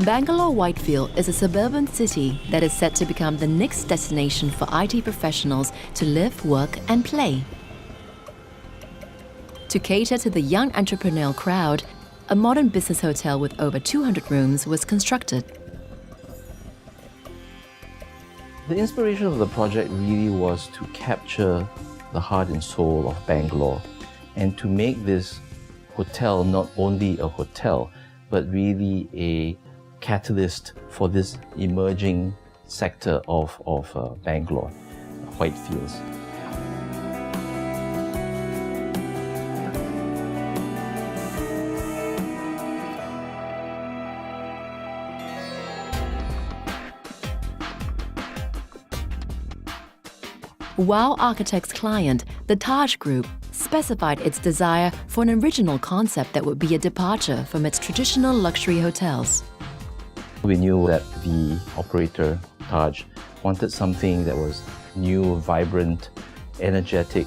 Bangalore Whitefield is a suburban city that is set to become the next destination for IT professionals to live, work and play. To cater to the young entrepreneurial crowd, a modern business hotel with over 200 rooms was constructed. The inspiration of the project really was to capture the heart and soul of Bangalore and to make this hotel not only a hotel, but really a catalyst for this emerging sector of Bangalore, Whitefields. Wow Architects' client, the Taj Group, specified its desire for an original concept that would be a departure from its traditional luxury hotels. We knew that the operator, Taj, wanted something that was new, vibrant, energetic,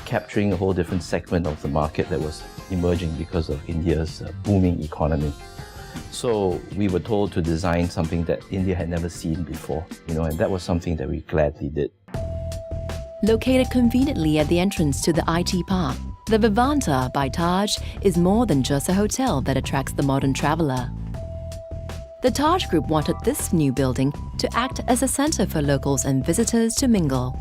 capturing a whole different segment of the market that was emerging because of India's booming economy. So we were told to design something that India had never seen before, and that was something that we gladly did. Located conveniently at the entrance to the IT park, the Vivanta by Taj is more than just a hotel that attracts the modern traveler. The Taj Group wanted this new building to act as a center for locals and visitors to mingle.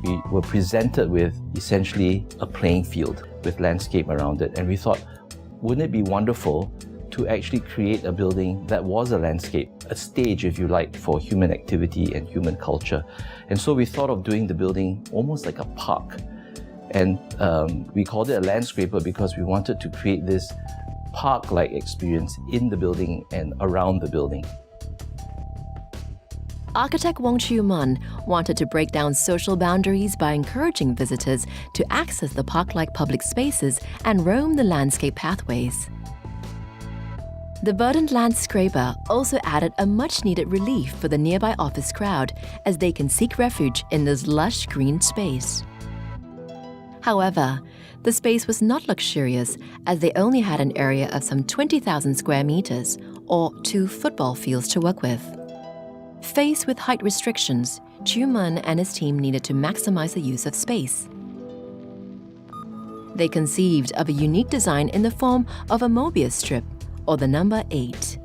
We were presented with essentially a playing field with landscape around it, and we thought, wouldn't it be wonderful to actually create a building that was a landscape, a stage, if you like, for human activity and human culture. And so we thought of doing the building almost like a park. And we called it a landscraper because we wanted to create this park-like experience in the building and around the building. Architect Wong Chew Mun wanted to break down social boundaries by encouraging visitors to access the park-like public spaces and roam the landscape pathways. The verdant landscraper also added a much-needed relief for the nearby office crowd as they can seek refuge in this lush green space. However, the space was not luxurious as they only had an area of some 20,000 square meters, or 2 football fields to work with. Faced with height restrictions, Chew Mun and his team needed to maximize the use of space. They conceived of a unique design in the form of a Mobius strip, or the number 8.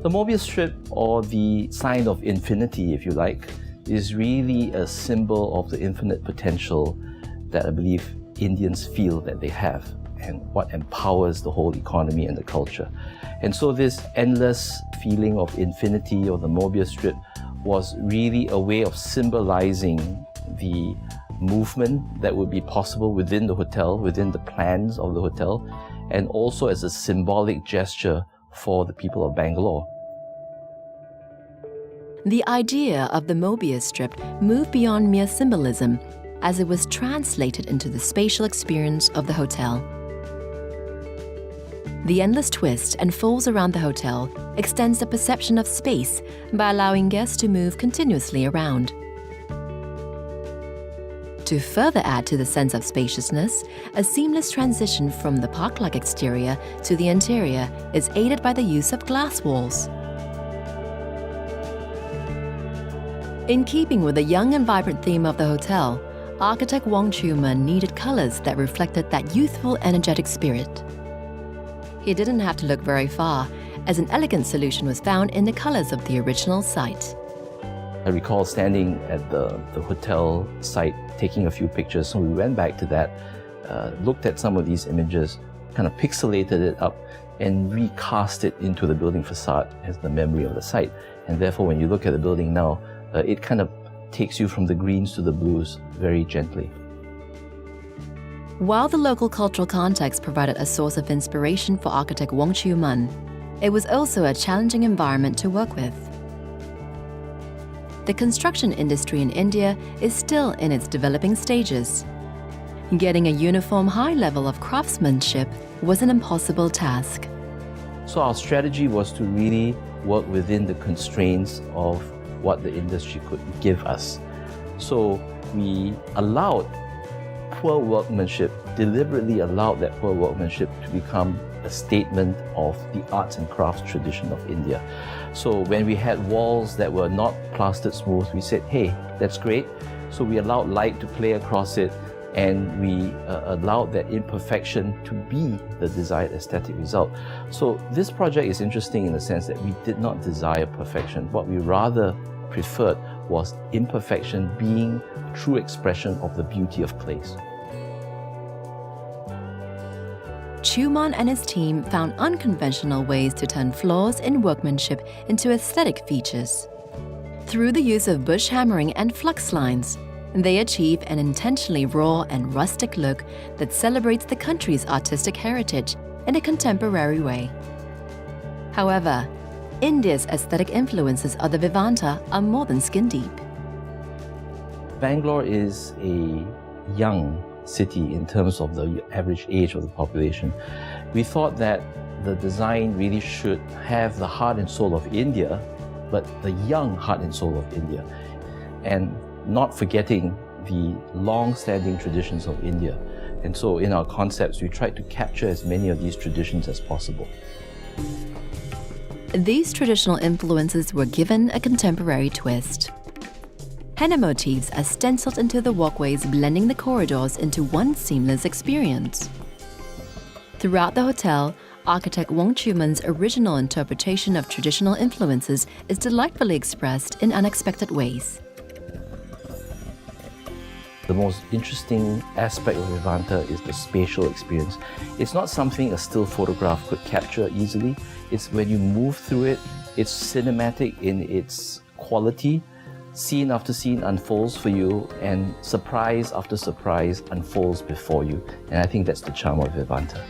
The Mobius strip, or the sign of infinity, if you like, is really a symbol of the infinite potential that I believe Indians feel that they have and what empowers the whole economy and the culture. And so this endless feeling of infinity, or the Mobius strip, was really a way of symbolizing the movement that would be possible within the hotel, within the plans of the hotel, and also as a symbolic gesture for the people of Bangalore. The idea of the Mobius strip moved beyond mere symbolism as it was translated into the spatial experience of the hotel. The endless twists and folds around the hotel extends the perception of space by allowing guests to move continuously around. To further add to the sense of spaciousness, a seamless transition from the park-like exterior to the interior is aided by the use of glass walls. In keeping with the young and vibrant theme of the hotel, architect Wong Chew Mun needed colors that reflected that youthful, energetic spirit. He didn't have to look very far, as an elegant solution was found in the colors of the original site. I recall standing at the hotel site, taking a few pictures, so we went back to that, looked at some of these images, kind of pixelated it up, and recast it into the building facade as the memory of the site. And therefore, when you look at the building now, it kind of takes you from the greens to the blues very gently. While the local cultural context provided a source of inspiration for architect Wong Chew Mun, it was also a challenging environment to work with. The construction industry in India is still in its developing stages. Getting a uniform high level of craftsmanship was an impossible task. So our strategy was to really work within the constraints of what the industry could give us. So we allowed poor workmanship, deliberately allowed that poor workmanship to become a statement of the arts and crafts tradition of India. So when we had walls that were not plastered smooth, we said, hey, that's great. So we allowed light to play across it, and we allowed that imperfection to be the desired aesthetic result. So this project is interesting in the sense that we did not desire perfection. What we rather preferred was imperfection being true expression of the beauty of place. Chuman and his team found unconventional ways to turn flaws in workmanship into aesthetic features. Through the use of bush hammering and flux lines, they achieve an intentionally raw and rustic look that celebrates the country's artistic heritage in a contemporary way. However, India's aesthetic influences of the Vivanta are more than skin deep. Bangalore is a young city in terms of the average age of the population. We thought that the design really should have the heart and soul of India, but the young heart and soul of India, and not forgetting the long-standing traditions of India. And so in our concepts, we tried to capture as many of these traditions as possible. These traditional influences were given a contemporary twist. Henna motifs are stenciled into the walkways, blending the corridors into one seamless experience. Throughout the hotel, architect Wong Chuman's original interpretation of traditional influences is delightfully expressed in unexpected ways. The most interesting aspect of Vivanta is the spatial experience. It's not something a still photograph could capture easily. It's when you move through it, it's cinematic in its quality. Scene after scene unfolds for you, and surprise after surprise unfolds before you. And I think that's the charm of Vivanta.